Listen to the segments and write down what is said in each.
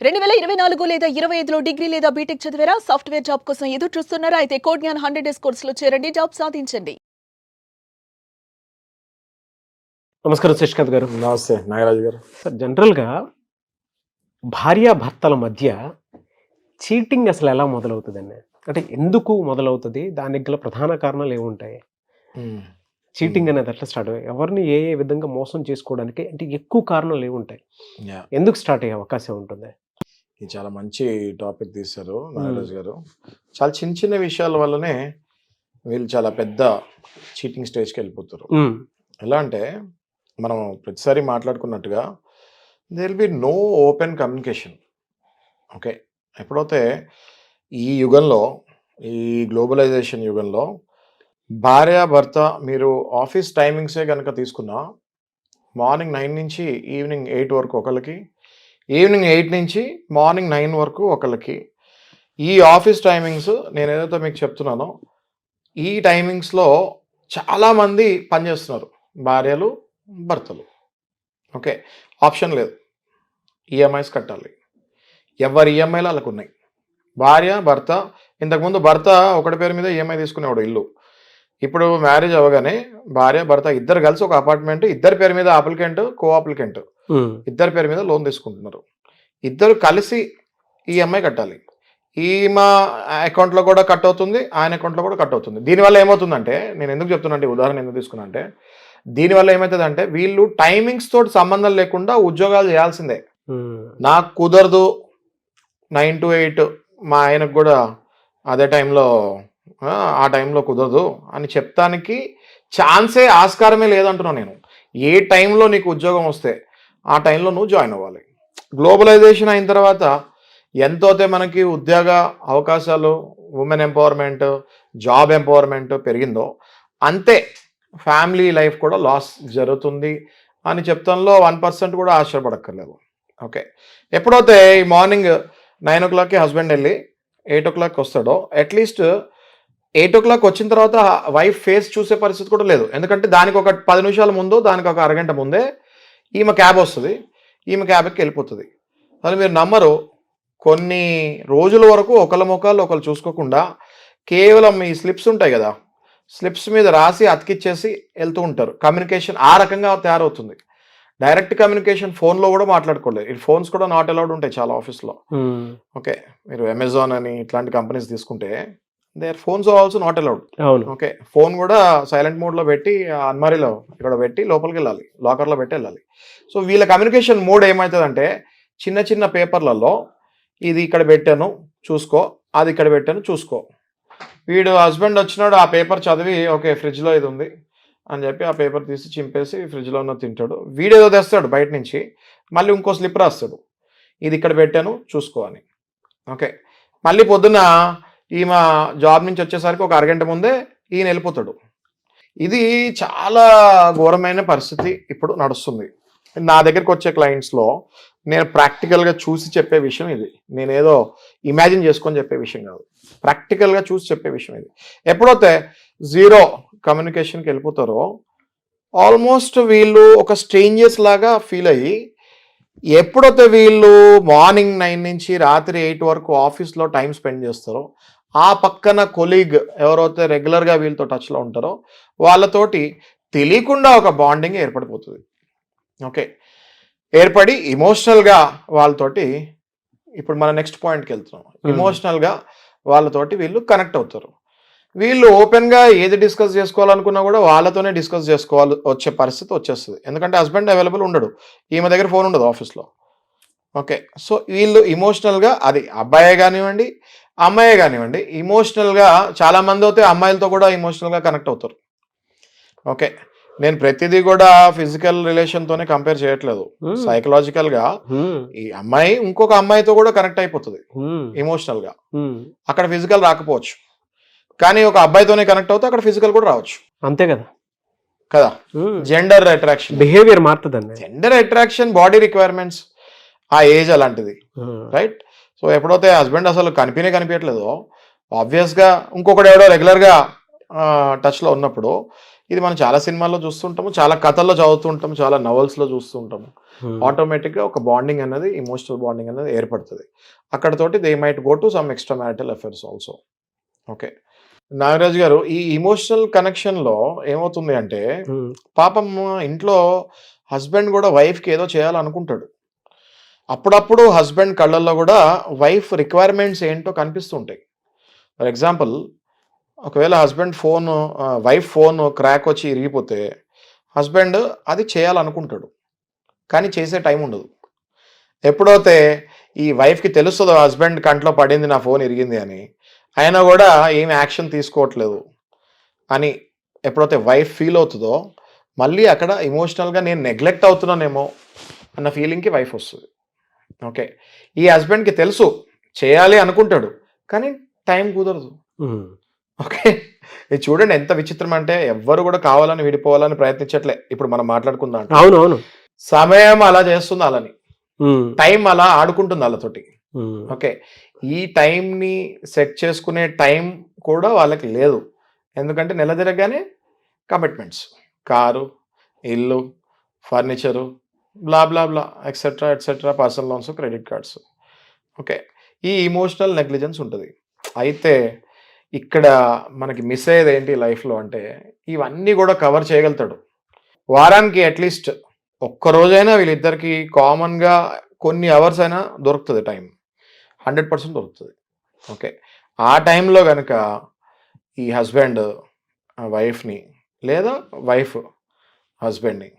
2024 లేదా 25లో డిగ్రీ లేదా బీటెక్ చదివారా? సాఫ్ట్‌వేర్ జాబ్ కోసం ఎదురు చూస్తున్నారా? అయితే కోడ్ జ్ఞాన్ 100 డేస్ కోర్సులో చేరండి, జాబ్ సాధించండి. నమస్కారం శశికాంత్ గారు. నమస్తే నాగరాజు గారు. సార్, జనరల్‌గా భార్యాభర్తల మధ్య చీటింగ్ అసలు ఎలా మొదలవుతుందండి? అంటే ఎందుకు మొదలవుతుంది? దానికి గల ప్రధాన కారణాలు ఏముంటాయి? చీటింగ్ అనేది ఎట్లా స్టార్ట్ అయ్యి ఎవరిని ఏ ఏ విధంగా మోసం చేసుకోవడానికి అంటే ఎక్కువ కారణాలు ఏముంటాయి? ఎందుకు స్టార్ట్ అయ్యే అవకాశం ఉంటుంది? ఇది చాలా మంచి టాపిక్ తీశారు నాగరాజు గారు. చాలా చిన్న చిన్న విషయాల వల్లనే వీళ్ళు చాలా పెద్ద చీటింగ్ స్టేజ్కి వెళ్ళిపోతారు. ఎలా అంటే మనం ప్రతిసారి మాట్లాడుకున్నట్టుగా there will be no open communication. Okay, ఎప్పుడైతే ఈ యుగంలో, ఈ గ్లోబలైజేషన్ యుగంలో భార్యాభర్త మీరు ఆఫీస్ టైమింగ్సే కనుక తీసుకున్నా, మార్నింగ్ 9 నుంచి ఈవినింగ్ 8 వరకు ఒకళ్ళకి, ఈవినింగ్ 8 నుంచి మార్నింగ్ 9 వరకు ఒకళ్ళకి, ఈ ఆఫీస్ టైమింగ్స్ నేను ఏదైతే మీకు చెప్తున్నానో ఈ టైమింగ్స్లో చాలామంది పనిచేస్తున్నారు, భార్యలు భర్తలు. ఓకే, ఆప్షన్ లేదు, ఈఎంఐస్ కట్టాలి. ఎవరి ఈఎంఐలు వాళ్ళకు ఉన్నాయి. భార్య భర్త, ఇంతకుముందు భర్త ఒకటి పేరు మీద ఈఎంఐ తీసుకునేవాడు ఇల్లు. ఇప్పుడు మ్యారేజ్ అవ్వగానే భార్య భర్త ఇద్దరు కలిసి ఒక అపార్ట్మెంట్, ఇద్దరి పేరు మీద అప్లికెంట్, కో అప్లికెంట్, ఇద్దరి పేరు మీద లోన్ తీసుకుంటున్నారు. ఇద్దరు కలిసి ఈఎంఐ కట్టాలి. ఈమె అకౌంట్లో కూడా కట్ అవుతుంది, ఆయన అకౌంట్లో కూడా కట్ అవుతుంది. దీనివల్ల ఏమవుతుందంటే, నేను ఎందుకు చెప్తున్నా అంటే, ఉదాహరణ ఎందుకు తీసుకున్నా అంటే, దీనివల్ల ఏమవుతుందంటే వీళ్ళు టైమింగ్స్ తోటి సంబంధం లేకుండా ఉద్యోగాలు చేయాల్సిందే. నాకు కుదరదు 9 to 8, మా ఆయనకు కూడా అదే టైంలో, ఆ టైంలో కుదరదు అని చెప్తానికి ఛాన్సే, ఆస్కారమే లేదంటున్నాను నేను. ఏ టైంలో నీకు ఉద్యోగం వస్తే ఆ టైంలో నువ్వు జాయిన్ అవ్వాలి. గ్లోబలైజేషన్ అయిన తర్వాత ఎంతైతే మనకి ఉద్యోగ అవకాశాలు, ఉమెన్ ఎంపవర్మెంట్, జాబ్ ఎంపవర్మెంట్ పెరిగిందో అంతే ఫ్యామిలీ లైఫ్ కూడా లాస్ జరుగుతుంది అని చెప్తాంలో 1% కూడా ఆశ్చర్యపడక్కర్లేదు. ఓకే, ఎప్పుడైతే ఈ మార్నింగ్ 9 o'clockకి హస్బెండ్ వెళ్ళి 8 o'clockకి వస్తాడో, అట్లీస్ట్ 8 o'clock వచ్చిన తర్వాత వైఫ్ ఫేస్ చూసే పరిస్థితి కూడా లేదు. ఎందుకంటే దానికి ఒక 10 నిమిషాల ముందు, దానికి ఒక అరగంట ముందే ఈమె క్యాబ్ వస్తుంది, ఈమె క్యాబ్కి వెళ్ళిపోతుంది. అసలు మీరు నమ్మరు, కొన్ని రోజుల వరకు ఒకళ్ళ ముఖాలు ఒకళ్ళు చూసుకోకుండా కేవలం ఈ స్లిప్స్ ఉంటాయి కదా, స్లిప్స్ మీద రాసి అతికిచ్చేసి వెళ్తూ ఉంటారు. కమ్యూనికేషన్ ఆ రకంగా తయారవుతుంది. డైరెక్ట్ కమ్యూనికేషన్ ఫోన్లో కూడా మాట్లాడుకోలేదు. ఈ ఫోన్స్ కూడా నాట్ అలౌడ్ ఉంటాయి చాలా ఆఫీస్లో. ఓకే, మీరు అమెజాన్ అని ఇట్లాంటి కంపెనీస్ తీసుకుంటే there phones also not allowed. Okay, phone కూడా సైలెంట్ మోడ్లో పెట్టి అల్మారీలో ఇక్కడ పెట్టి లోపలికి వెళ్ళాలి, లాకర్లో పెట్టి వెళ్ళాలి. సో వీళ్ళ కమ్యూనికేషన్ మోడ్ ఏమవుతుందంటే, చిన్న చిన్న పేపర్లలో ఇది ఇక్కడ పెట్టాను చూసుకో, అది ఇక్కడ పెట్టాను చూసుకో. వీడు హస్బెండ్ వచ్చినాడు, ఆ పేపర్ చదివి ఓకే ఫ్రిడ్జ్లో ఇది ఉంది అని చెప్పి ఆ పేపర్ తీసి చింపేసి ఫ్రిడ్జ్లో ఉన్న తింటాడు. వీడేదో తెస్తాడు బయట నుంచి, మళ్ళీ ఇంకో స్లిప్ రాస్తాడు, ఇది ఇక్కడ పెట్టాను చూసుకో అని. ఓకే, మళ్ళీ పొద్దున్న ఈమె జాబ్ నుంచి వచ్చేసరికి ఒక అరగంట ముందే ఈయన వెళ్ళిపోతాడు. ఇది చాలా ఘోరమైన పరిస్థితి ఇప్పుడు నడుస్తుంది. నా దగ్గరికి వచ్చే క్లయింట్స్లో నేను ప్రాక్టికల్గా చూసి చెప్పే విషయం ఇది. నేనేదో ఇమాజిన్ చేసుకొని చెప్పే విషయం కాదు, ప్రాక్టికల్గా చూసి చెప్పే విషయం ఇది. ఎప్పుడైతే జీరో కమ్యూనికేషన్కి వెళ్ళిపోతారో ఆల్మోస్ట్ వీళ్ళు ఒక స్ట్రేంజర్స్ లాగా ఫీల్ అయ్యి, ఎప్పుడైతే వీళ్ళు మార్నింగ్ 9 నుంచి రాత్రి 8 వరకు ఆఫీస్లో టైం స్పెండ్ చేస్తారో, ఆ పక్కన కొలీగ్ ఎవరైతే రెగ్యులర్గా వీళ్ళతో టచ్లో ఉంటారో వాళ్ళతోటి తెలియకుండా ఒక బాండింగ్ ఏర్పడిపోతుంది. ఓకే, ఏర్పడి ఇమోషనల్గా వాళ్ళతోటి, ఇప్పుడు మన నెక్స్ట్ పాయింట్కి వెళ్తున్నాం, ఇమోషనల్గా వాళ్ళతోటి వీళ్ళు కనెక్ట్ అవుతారు. వీళ్ళు ఓపెన్గా ఏది డిస్కస్ చేసుకోవాలనుకున్నా కూడా వాళ్ళతోనే డిస్కస్ చేసుకోవాలి వచ్చే పరిస్థితి వచ్చేస్తుంది. ఎందుకంటే హస్బెండ్ అవైలబుల్ ఉండడు, ఈమె దగ్గర ఫోన్ ఉండదు ఆఫీస్లో. ఓకే, సో వీళ్ళు ఇమోషనల్గా, అది అబ్బాయే కానివ్వండి అమ్మాయే కానివ్వండి, ఇమోషనల్గా చాలామంది అయితే అమ్మాయిలతో కూడా ఇమోషనల్గా కనెక్ట్ అవుతారు. ఓకే, నేను ప్రతిదీ కూడా ఫిజికల్ రిలేషన్తోనే కంపేర్ చేయట్లేదు. సైకలాజికల్గా ఈ అమ్మాయి ఇంకొక అమ్మాయితో కూడా కనెక్ట్ అయిపోతుంది ఇమోషనల్గా. అక్కడ ఫిజికల్ రాకపోవచ్చు, కానీ ఒక అబ్బాయితోనే కనెక్ట్ అవుతే అక్కడ ఫిజికల్ కూడా రావచ్చు. అంతే కదా కదా, జెండర్ అట్రాక్షన్, బిహేవియర్ మారుతుందండి. జెండర్ అట్రాక్షన్, బాడీ రిక్వైర్మెంట్స్, ఆ ఏజ్ అలాంటిది, రైట్? సో ఎప్పుడైతే హస్బెండ్ అసలు కనిపించట్లేదో, ఆబ్వియస్గా ఇంకొకటి ఎవడో రెగ్యులర్గా టచ్లో ఉన్నప్పుడు, ఇది మనం చాలా సినిమాల్లో చూస్తుంటాము, చాలా కథల్లో చదువుతుంటాము, చాలా నవల్స్లో చూస్తూ ఉంటాము. ఆటోమేటిక్గా ఒక బాండింగ్ అనేది, ఇమోషనల్ బాండింగ్ అనేది ఏర్పడుతుంది. అక్కడతోటి they might go to some extra marital affairs also. Okay, Nagaraju garu, ఈ ఇమోషనల్ కనెక్షన్లో ఏమవుతుంది అంటే పాపం ఇంట్లో హస్బెండ్ కూడా వైఫ్కి ఏదో చేయాలనుకుంటాడు. అప్పుడప్పుడు హస్బెండ్ కళ్ళల్లో కూడా వైఫ్ రిక్వైర్మెంట్స్ ఏంటో కనిపిస్తుంటాయి. ఫర్ ఎగ్జాంపుల్, ఒకవేళ వైఫ్ ఫోన్ క్రాక్ వచ్చి ఇరిగిపోతే హస్బెండ్ అది చేయాలనుకుంటాడు, కానీ చేసే టైం ఉండదు. ఎప్పుడైతే ఈ వైఫ్కి తెలుస్తుందో హస్బెండ్ కంట్లో పడింది నా ఫోన్ ఇరిగింది అని, అయినా కూడా ఏమి యాక్షన్ తీసుకోవట్లేదు అని ఎప్పుడైతే వైఫ్ ఫీల్ అవుతుందో, మళ్ళీ అక్కడ ఇమోషనల్గా నేను నెగ్లెక్ట్ అవుతున్నానేమో అన్న ఫీలింగ్కి వైఫ్ వస్తుంది. ఓకే, ఈ హస్బెండ్కి తెలుసు చేయాలి అనుకుంటాడు, కానీ టైం కుదరదు. ఓకే, ఇది చూడండి ఎంత విచిత్రం అంటే, ఎవ్వరు కూడా కావాలని విడిపోవాలని ప్రయత్నించట్లే. ఇప్పుడు మనం మాట్లాడుకుందాం, అవునవును, సమయం అలా చేస్తుంది, అలాని టైం అలా ఆడుకుంటుంది వాళ్ళతోటి. ఓకే, ఈ టైంని సెట్ చేసుకునే టైం కూడా వాళ్ళకి లేదు. ఎందుకంటే నెల తిరగగానే కమిట్మెంట్స్, కారు, ఇల్లు, furniture, blah blah blah etcetera etcetera, personal loans, credit cards. Okay, ఈ ఇమోషనల్ నెగ్లిజెన్స్ ఉంటుంది. అయితే ఇక్కడ మనకి మిస్ అయ్యేది ఏంటి లైఫ్లో అంటే, ఇవన్నీ కూడా కవర్ చేయగలుగుతాడు. వారానికి అట్లీస్ట్ ఒక్కరోజైనా వీళ్ళిద్దరికి కామన్గా కొన్ని అవర్స్ అయినా దొరుకుతుంది టైం, 100% దొరుకుతుంది. ఓకే, ఆ టైంలో కనుక ఈ హస్బెండ్ వైఫ్ని లేదా వైఫ్ హస్బెండ్ని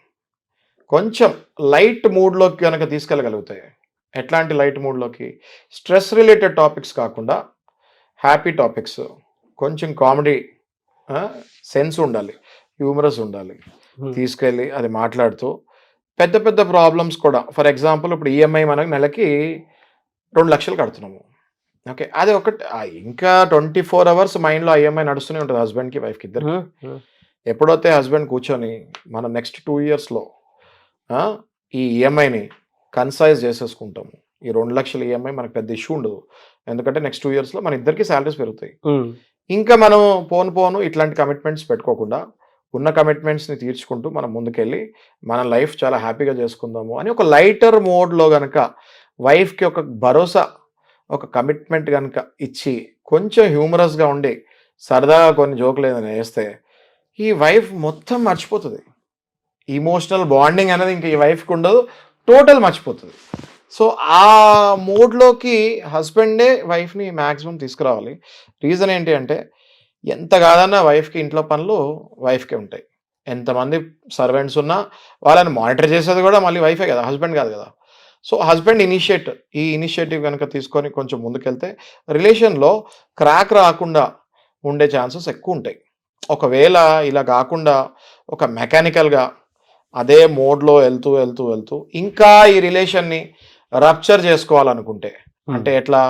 కొంచెం లైట్ మూడ్లోకి కనుక తీసుకెళ్ళగలుగుతాయి. ఎట్లాంటి లైట్ మూడ్లోకి? స్ట్రెస్ రిలేటెడ్ టాపిక్స్ కాకుండా హ్యాపీ టాపిక్స్, కొంచెం కామెడీ సెన్స్ ఉండాలి, హ్యూమరస్ ఉండాలి, తీసుకెళ్ళి అది మాట్లాడుతూ పెద్ద పెద్ద ప్రాబ్లమ్స్ కూడా. ఫర్ ఎగ్జాంపుల్, ఇప్పుడు ఈఎంఐ మనకు నెలకి 2 లక్షలు కడుతున్నాము. ఓకే, అది ఒకటి ఇంకా 24 అవర్స్ మైండ్లో ఈఎంఐ నడుస్తూనే ఉంటుంది హస్బెండ్కి వైఫ్కి ఇద్దరికి. ఎప్పుడైతే హస్బెండ్ కూర్చొని మనం నెక్స్ట్ 2 ఇయర్స్లో ఈ ఈఎంఐని కన్సైజ్ చేసేసుకుంటాము, ఈ 2 లక్షల ఈఎంఐ మనకు పెద్ద ఇష్యూ ఉండదు. ఎందుకంటే నెక్స్ట్ 2 ఇయర్స్లో మన ఇద్దరికి శాలరీస్ పెరుగుతాయి. ఇంకా మనం పోను ఇట్లాంటి కమిట్మెంట్స్ పెట్టుకోకుండా ఉన్న కమిట్మెంట్స్ని తీర్చుకుంటూ మనం ముందుకెళ్ళి మన లైఫ్ చాలా హ్యాపీగా చేసుకుందాము అని ఒక లైటర్ మోడ్లో కనుక వైఫ్కి ఒక భరోసా, ఒక కమిట్మెంట్ కనుక ఇచ్చి కొంచెం హ్యూమరస్గా ఉండి సరదాగా కొన్ని జోకులు ఏదైనా వేస్తే ఈ వైఫ్ మొత్తం మర్చిపోతుంది. ఇమోషనల్ బాండింగ్ అనేది ఇంకా ఈ వైఫ్కి ఉండదు, టోటల్ మర్చిపోతుంది. సో ఆ మూడ్లోకి హస్బెండే వైఫ్ని మ్యాక్సిమం తీసుకురావాలి. రీజన్ ఏంటి అంటే, ఎంత కాదన్నా వైఫ్కి ఇంట్లో పనులు వైఫ్కే ఉంటాయి. ఎంతమంది సర్వెంట్స్ ఉన్నా వాళ్ళని మానిటర్ చేసేది కూడా మళ్ళీ వైఫే కదా, హస్బెండ్ కాదు కదా. సో హస్బెండ్ ఈ ఇనిషియేటివ్ కనుక తీసుకొని కొంచెం ముందుకెళ్తే రిలేషన్లో క్రాక్ రాకుండా ఉండే ఛాన్సెస్ ఎక్కువ ఉంటాయి. ఒకవేళ ఇలా కాకుండా ఒక మెకానికల్గా అదే మోడ్లో వెళ్తూ ఇంకా ఈ రిలేషన్ని రప్చర్ చేసుకోవాలనుకుంటే, అంటే ఎట్లా,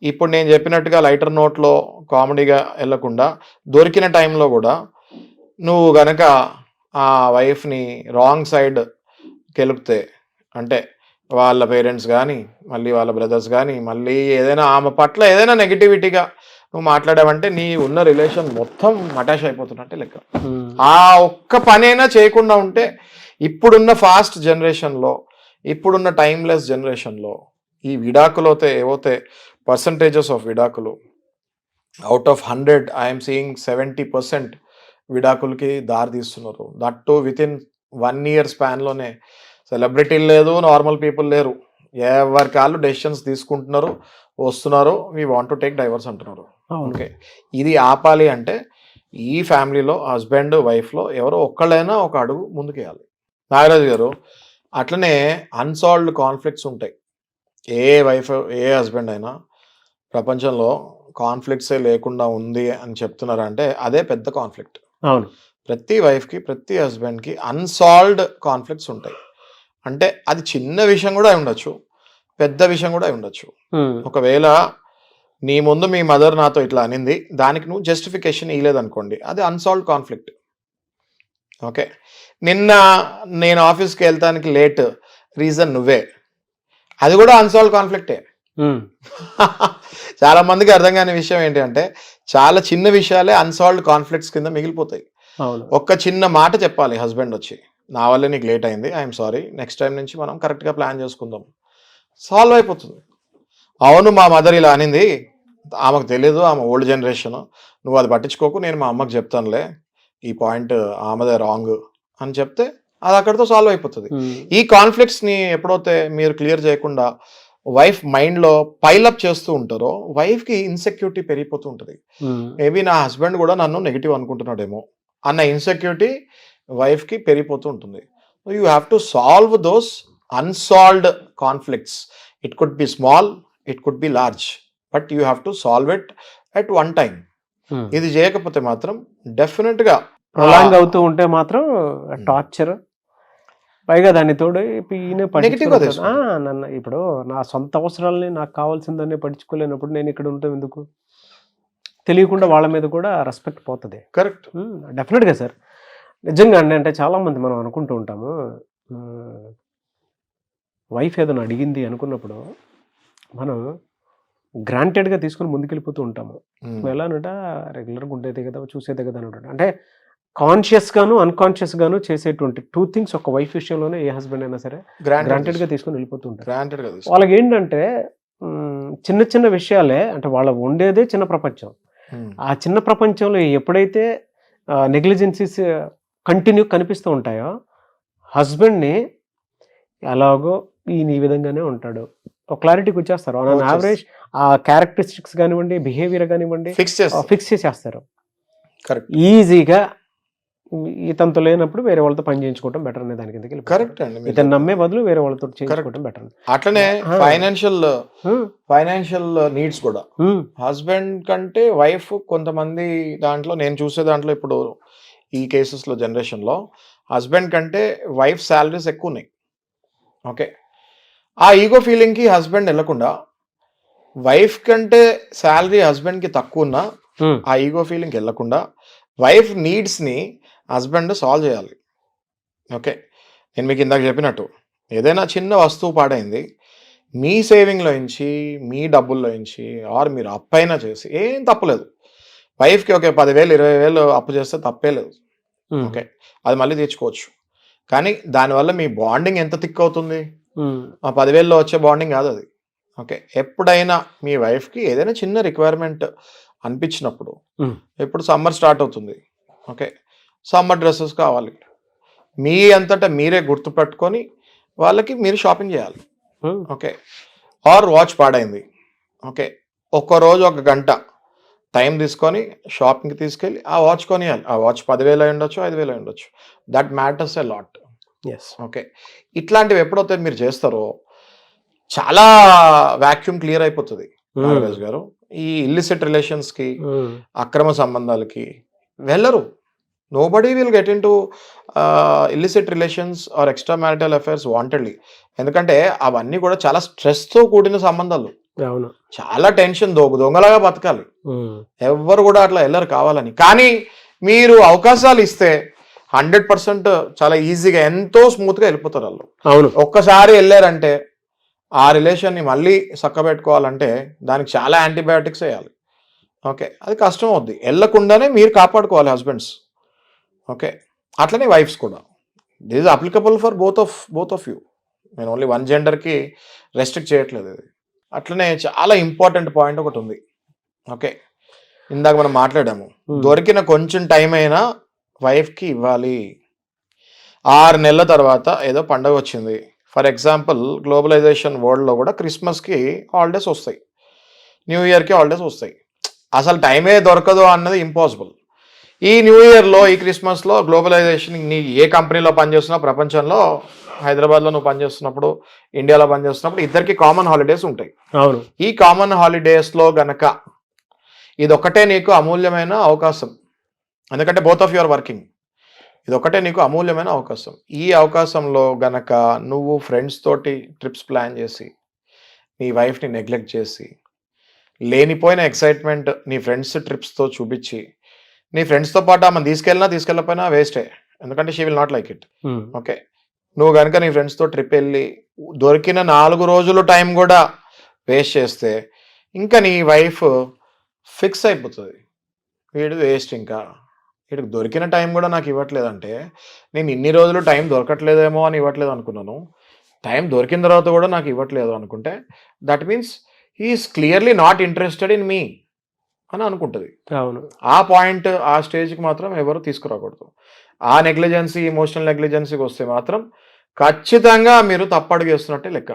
ఇప్పుడు నేను చెప్పినట్టుగా లైటర్ నోట్లో కామెడీగా వెళ్ళకుండా దొరికిన టైంలో కూడా నువ్వు గనక ఆ వైఫ్ని రాంగ్ సైడ్ కెలిపితే, అంటే వాళ్ళ పేరెంట్స్ కానీ మళ్ళీ వాళ్ళ బ్రదర్స్ కానీ మళ్ళీ ఏదైనా ఆమె పట్ల ఏదైనా నెగిటివిటీగా నువ్వు మాట్లాడావంటే నీ ఉన్న రిలేషన్ మొత్తం అటాచ్ అయిపోతున్నట్టే లెక్క. ఆ ఒక్క పనైనా చేయకుండా ఉంటే, ఇప్పుడున్న ఫాస్ట్ జనరేషన్లో, ఇప్పుడున్న టైమ్లెస్ జనరేషన్లో ఈ విడాకులు ఏవైతే పర్సంటేజెస్ ఆఫ్ విడాకులు, అవుట్ ఆఫ్ 100 ఐఎమ్ సీయింగ్ 70% విడాకులకి దారి తీస్తున్నారు. దట్ టు వితిన్ 1 ఇయర్ స్పాన్లోనే. సెలబ్రిటీలు లేదు, నార్మల్ పీపుల్ లేరు, ఎవరి కాళ్ళు డెసిషన్స్ తీసుకుంటున్నారు, వస్తున్నారు, we want to take divorce అంటున్నారు. ఓకే, ఇది ఆపాలి అంటే ఈ ఫ్యామిలీలో హస్బెండ్ వైఫ్లో ఎవరో ఒక్కళ్ళైనా ఒక అడుగు ముందుకేయాలి. నాగరాజు గారు, అట్లనే అన్సాల్వ్డ్ కాన్ఫ్లిక్ట్స్ ఉంటాయి. ఏ హస్బెండ్ అయినా ప్రపంచంలో కాన్ఫ్లిక్ట్సే లేకుండా ఉంది అని చెప్తున్నారంటే అదే పెద్ద కాన్ఫ్లిక్ట్. అవును, ప్రతి వైఫ్కి, ప్రతి హస్బెండ్కి అన్సాల్వ్డ్ కాన్ఫ్లిక్ట్స్ ఉంటాయి. అంటే అది చిన్న విషయం కూడా అయి ఉండొచ్చు, పెద్ద విషయం కూడా అయి ఉండొచ్చు. ఒకవేళ నీ ముందు మీ మదర్ నాతో ఇట్లా అనింది, దానికి నువ్వు జస్టిఫికేషన్ ఇవ్వలేదనుకోండి, అది అన్సాల్వ్డ్ కాన్ఫ్లిక్ట్. ఓకే, నిన్న నేను ఆఫీస్కి వెళ్తానికి లేట్, రీజన్ నువ్వే, అది కూడా అన్సాల్వ్డ్ కాన్ఫ్లిక్టే. చాలా మందికి అర్థం కాని విషయం ఏంటి అంటే, చాలా చిన్న విషయాలే అన్సాల్వ్డ్ కాన్ఫ్లిక్ట్స్ కింద మిగిలిపోతాయి. ఒక్క చిన్న మాట చెప్పాలి హస్బెండ్ వచ్చి, నా వల్లే నీకు లేట్ అయింది, ఐఎమ్ సారీ, నెక్స్ట్ టైం నుంచి మనం కరెక్ట్గా ప్లాన్ చేసుకుందాం, సాల్వ్ అయిపోతుంది. అవును మా మదర్ ఇలా అనింది, ఆమెకు తెలియదు, ఆమె ఓల్డ్ జనరేషన్, నువ్వు అది పట్టించుకోకు, నేను మా అమ్మకి చెప్తానులే, ఈ పాయింట్ ఆమెదే రాంగ్ అని చెప్తే అది అక్కడితో సాల్వ్ అయిపోతుంది. ఈ కాన్ఫ్లిక్ట్స్ని ఎప్పుడైతే మీరు క్లియర్ చేయకుండా వైఫ్ మైండ్లో పైలప్ చేస్తూ ఉంటారో వైఫ్కి ఇన్సెక్యూరిటీ పెరిగిపోతూ ఉంటుంది. మేబీ నా హస్బెండ్ కూడా నన్ను నెగిటివ్ అనుకుంటున్నాడేమో అన్న ఇన్సెక్యూరిటీ వైఫ్కి పెరిగిపోతూ ఉంటుంది. You have to solve those unsolved conflicts. It could be small, it could be large, but you have to solve it at one time. ఇది చేయకపోతే మాత్రం డెఫినెట్గా ప్రొలాంగ్ అవుతూ ఉంటే మాత్రం టార్చర్, పైగా దాన్ని తోడు ఈయన నన్ను ఇప్పుడు నా సొంత అవసరాలని నాకు కావాల్సిందనే పట్టించుకోలేనప్పుడు నేను ఇక్కడ ఉంటాం ఎందుకు, తెలియకుండా వాళ్ళ మీద కూడా రెస్పెక్ట్ పోతుంది. కరెక్ట్, డెఫినెట్గా సార్. నిజంగా అండి, అంటే చాలామంది మనం అనుకుంటూ ఉంటాము, వైఫ్ ఏదైనా అడిగింది అనుకున్నప్పుడు మనం గ్రాంటెడ్గా తీసుకుని ముందుకెళ్ళిపోతూ ఉంటాము. ఎలా అనట రెగ్యులర్గా ఉండేదే కదా, చూసేదే కదా అని అంటే కాన్షియస్గాను అన్కాన్షియస్గాను చేసేటువంటి టూ థింగ్స్ ఒక వైఫ్ విషయంలోనే ఏ హస్బెండ్ అయినా సరే గ్రాంటెడ్గా తీసుకుని వెళ్ళిపోతూ ఉంటారు. వాళ్ళకి ఏంటంటే చిన్న చిన్న విషయాలే, అంటే వాళ్ళ ఉండేదే చిన్న ప్రపంచం. ఆ చిన్న ప్రపంచంలో ఎప్పుడైతే నెగ్లిజెన్సీస్ కంటిన్యూ కనిపిస్తూ ఉంటాయో హస్బెండ్ని ఎలాగో ఈయన ఈ విధంగానే ఉంటాడు ఒక క్లారిటీకి వచ్చేస్తారు. ఆన్ యావరేజ్ ఆ క్యారెక్టరిస్టిక్స్ కానివ్వండి, బిహేవియర్ కానివ్వండి ఫిక్స్ చేసేస్తారు. ఈజీగా ఇతనితో లేనప్పుడు వేరే వాళ్ళతో పని చేయించుకోవడం బెటర్ అనే దాని కిందకి. కరెక్ట్ అండి, ఇతను నమ్మే బదులు వేరే వాళ్ళతో చేయించుకోవడం బెటర్. అట్లనే ఫైనాన్షియల్ నీడ్స్ కూడా హస్బెండ్ కంటే వైఫ్ కొంతమంది దాంట్లో నేను చూసే దాంట్లో ఇప్పుడు ఈ కేసెస్లో జనరేషన్లో హస్బెండ్ కంటే వైఫ్ శాలరీస్ ఎక్కువ ఉన్నాయి. ఓకే, ఆ ఈగో ఫీలింగ్కి హస్బెండ్ వెళ్ళకుండా వైఫ్ కంటే శాలరీ హస్బెండ్కి తక్కువ ఉన్నా ఆ ఈగో ఫీలింగ్కి వెళ్ళకుండా వైఫ్ నీడ్స్ని హస్బెండ్ సాల్వ్ చేయాలి. ఓకే, నేను మీకు ఇందాక చెప్పినట్టు ఏదైనా చిన్న వస్తువు పాడైంది, మీ సేవింగ్లో నుంచి మీ డబ్బుల్లో నుంచి ఆర్ మీరు అప్పైనా చేసి ఏం తప్పలేదు. వైఫ్కి ఓకే 10,000 20,000 అప్పు చేస్తే తప్పే లేదు. ఓకే, అది మళ్ళీ తెచ్చుకోవచ్చు. కానీ దానివల్ల మీ బాండింగ్ ఎంత థిక్ అవుతుంది? ఆ 10,000లో వచ్చే బాండింగ్ కాదు అది. ఓకే, ఎప్పుడైనా మీ వైఫ్కి ఏదైనా చిన్న రిక్వైర్మెంట్ అనిపించినప్పుడు, ఇప్పుడు సమ్మర్ స్టార్ట్ అవుతుంది, ఓకే, సమ్మర్ డ్రెస్సెస్ కావాలి, మీ అంతటా మీరే గుర్తుపెట్టుకొని వాళ్ళకి మీరు షాపింగ్ చేయాలి. ఓకే, ఆర్ వాచ్ పాడైంది, ఓకే, ఒక్కరోజు 1 గంట టైం తీసుకొని షాపింగ్కి తీసుకెళ్ళి ఆ వాచ్ కొనియాలి. ఆ వాచ్ 10,000 అయి ఉండొచ్చు, 5,000 అయి ఉండొచ్చు. That matters a lot. Okay, ఇట్లాంటివి ఎప్పుడైతే మీరు చేస్తారో చాలా వాక్యూమ్ క్లియర్ అయిపోతుంది నాగరాజ్ గారు. ఈ ఇల్లిసిట్ రిలేషన్స్కి, అక్రమ సంబంధాలకి వెళ్ళరు. Nobody will get in to illicit relations are extra marital affairs wantedly. ఎందుకంటే అవన్నీ కూడా చాలా స్ట్రెస్తో కూడిన సంబంధాలు, చాలా టెన్షన్, దొంగలాగా బతకాలి. ఎవ్వరు కూడా అట్లా వెళ్ళరు కావాలని. కానీ మీరు అవకాశాలు ఇస్తే 100% చాలా ఈజీగా ఎంతో స్మూత్గా వెళ్ళిపోతారు వాళ్ళు. ఒక్కసారి వెళ్ళారంటే ఆ రిలేషన్ని మళ్ళీ చక్కబెట్టుకోవాలంటే దానికి చాలా యాంటీబయాటిక్స్ వేయాలి. ఓకే, అది కష్టం అవుద్ది. వెళ్ళకుండానే మీరు కాపాడుకోవాలి హస్బెండ్స్. ఓకే, అట్లనే వైఫ్స్ కూడా. This is applicable for both of you. నేను ఓన్లీ వన్ జెండర్కి రెస్ట్రిక్ట్ చేయట్లేదు ఇది. అట్లనే చాలా ఇంపార్టెంట్ పాయింట్ ఒకటి ఉంది. ఓకే, ఇందాక మనం మాట్లాడాము, దొరికిన కొంచెం టైం అయినా వైఫ్కి ఇవ్వాలి. 6 నెలల తర్వాత ఏదో పండగ వచ్చింది, ఫర్ ఎగ్జాంపుల్ గ్లోబలైజేషన్ వరల్డ్లో కూడా క్రిస్మస్కి హాలిడేస్ వస్తాయి, న్యూ ఇయర్కి హాలిడేస్ వస్తాయి. అసలు టైమే దొరకదు అన్నది ఇంపాసిబుల్. ఈ న్యూ ఇయర్లో, ఈ క్రిస్మస్లో గ్లోబలైజేషన్, నీ ఏ కంపెనీలో పనిచేస్తున్నా ప్రపంచంలో, హైదరాబాద్లో నువ్వు పనిచేస్తున్నప్పుడు, ఇండియాలో పనిచేస్తున్నప్పుడు ఇద్దరికి కామన్ హాలిడేస్ ఉంటాయి. అవును, ఈ కామన్ హాలిడేస్లో గనక ఇదొక్కటే నీకు అమూల్యమైన అవకాశం. ఎందుకంటే బోత్ ఆఫ్ యువర్ వర్కింగ్. ఇదొక్కటే నీకు అమూల్యమైన అవకాశం. ఈ అవకాశంలో గనక నువ్వు ఫ్రెండ్స్ తోటి ట్రిప్స్ ప్లాన్ చేసి నీ వైఫ్ని నెగ్లెక్ట్ చేసి లేనిపోయిన ఎక్సైట్మెంట్ నీ ఫ్రెండ్స్ ట్రిప్స్తో చూపించి, నీ ఫ్రెండ్స్తో పాటు ఆమె తీసుకెళ్ళకపోయినా వేస్టే, ఎందుకంటే she will not like it. Okay, నువ్వు కనుక నీ ఫ్రెండ్స్తో ట్రిప్ వెళ్ళి దొరికిన 4 రోజులు టైం కూడా వేస్ట్ చేస్తే ఇంకా నీ వైఫ్ ఫిక్స్ అయిపోతుంది, వీడు వేస్ట్, ఇంకా వీడికి దొరికిన టైం కూడా నాకు ఇవ్వట్లేదంటే నేను ఇన్ని రోజులు టైం దొరకట్లేదేమో అని ఇవ్వట్లేదు అనుకున్నాను, టైం దొరికిన తర్వాత కూడా నాకు ఇవ్వట్లేదు అనుకుంటే that means he's clearly not interested in me అని అనుకుంటుంది. అవును. ఆ పాయింట్ ఆ స్టేజ్కి మాత్రం ఎవరు తీసుకురాకూడదు. ఆ నెగ్లిజెన్సీ, ఎమోషనల్ నెగ్లిజెన్సీకి వస్తే మాత్రం ఖచ్చితంగా మీరు తప్పడుగేస్తున్నట్టే లెక్క.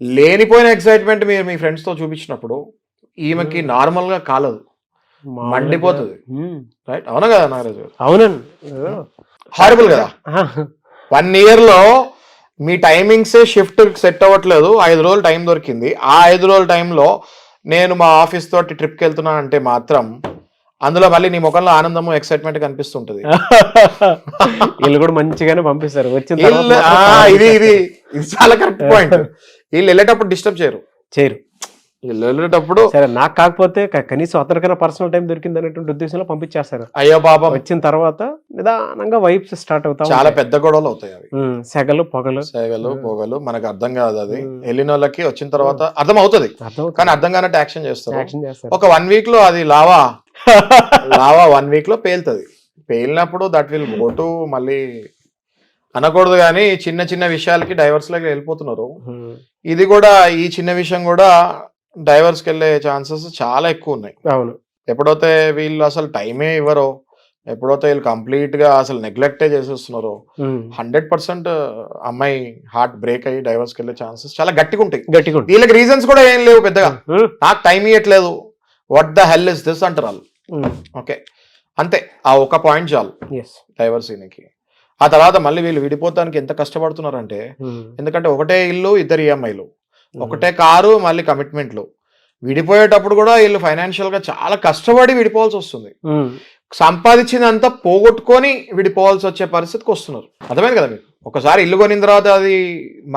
లేనిపోయిన ఎక్సైట్మెంట్ మీరు మీ ఫ్రెండ్స్తో చూపించినప్పుడు ఈమెకి నార్మల్గా కాలదు, మండిపోతుంది. రైట్? అవునా కదా నాగరాజు గారు? అవునండి. హారబుల్ కదా. 1 yearలో మీ టైమింగ్సే షిఫ్ట్ సెట్ అవ్వట్లేదు, 5 రోజులు టైం దొరికింది. ఆ 5 రోజుల టైంలో నేను మా ఆఫీస్ తోటి ట్రిప్కి వెళ్తున్నా అంటే మాత్రం అందులో మళ్ళీ నీ ముఖంలో ఆనందము, ఎక్సైట్మెంట్ కనిపిస్తుంటది. వీళ్ళు కూడా మంచిగానే పంపిస్తారు వచ్చిన ఇది ఇది ఇది చాలా కరెక్ట్ పాయింట్. వీళ్ళు వెళ్ళేటప్పుడు డిస్టర్బ్ చేయరు. వీళ్ళు వెళ్ళేటప్పుడు సరే నాకు కాకపోతే కనీసం అతనికైనా పర్సనల్ టైం దొరికింది అనేటువంటి ఉద్దేశంలో పంపించేస్తారు. అయ్యో పాపం వచ్చిన తర్వాత నిదానంగా వైబ్స్ స్టార్ట్ అవుతా చాలా పెద్ద గొడవలు అవుతాయి అవి. సెగలు పొగలు పొగలు మనకు అర్థం కాదు. అది వెళ్ళిన వాళ్ళకి వచ్చిన తర్వాత అర్థం అవుతుంది, కానీ అర్థం కానట్టు యాక్షన్ చేస్తారు. ఒక 1 week లో అది లావా 1 week లో పేలుతుంది. పేలినప్పుడు దట్ విల్ గో టు మళ్ళీ అనకూడదు, కానీ చిన్న చిన్న విషయాలకి డైవర్స్ లాగా వెళ్ళిపోతున్నారు. ఇది కూడా ఈ చిన్న విషయం కూడా డైవర్స్కి వెళ్ళే ఛాన్సెస్ చాలా ఎక్కువ ఉన్నాయి. అవును. ఎప్పుడైతే వీళ్ళు అసలు టైమే ఇవ్వరో, ఎప్పుడైతే వీళ్ళు కంప్లీట్ గా అసలు నెగ్లెక్టే చేసేస్తున్నారో 100% అమ్మాయి హార్ట్ బ్రేక్ అయ్యి డైవర్స్కి వెళ్ళే ఛాన్సెస్ చాలా గట్టిగా ఉంటాయి. వీళ్ళకి రీజన్స్ కూడా ఏం లేవు పెద్దగా, నాకు టైం ఇవ్వట్లేదు, what the hell is this అంటారు వాళ్ళు. ఓకే, అంతే, ఆ ఒక పాయింట్ చాలు డైవర్స్ ఈయనకి. ఆ తర్వాత మళ్ళీ వీళ్ళు విడిపోతానికి ఎంత కష్టపడుతున్నారంటే, ఎందుకంటే ఒకటే ఇల్లు, 2 EMIలు, ఒకటే కారు, మళ్ళీ కమిట్మెంట్లు. విడిపోయేటప్పుడు కూడా వీళ్ళు ఫైనాన్షియల్ గా చాలా కష్టపడి విడిపోవాల్సి వస్తుంది. సంపాదించిందంతా పోగొట్టుకొని విడిపోవాల్సి వచ్చే పరిస్థితికి వస్తున్నారు. అర్థమైంది కదా మీకు? ఒకసారి ఇల్లు కొనిన తర్వాత అది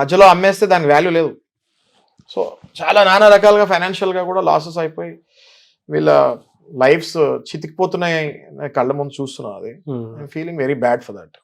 మధ్యలో అమ్మేస్తే దానికి వాల్యూ లేదు. సో చాలా నానా రకాలుగా ఫైనాన్షియల్ గా కూడా లాసెస్ అయిపోయి వీళ్ళ లైఫ్స్ చితికిపోతున్నాయి కళ్ళ ముందు చూస్తున్నాం. అది feeling very bad for that.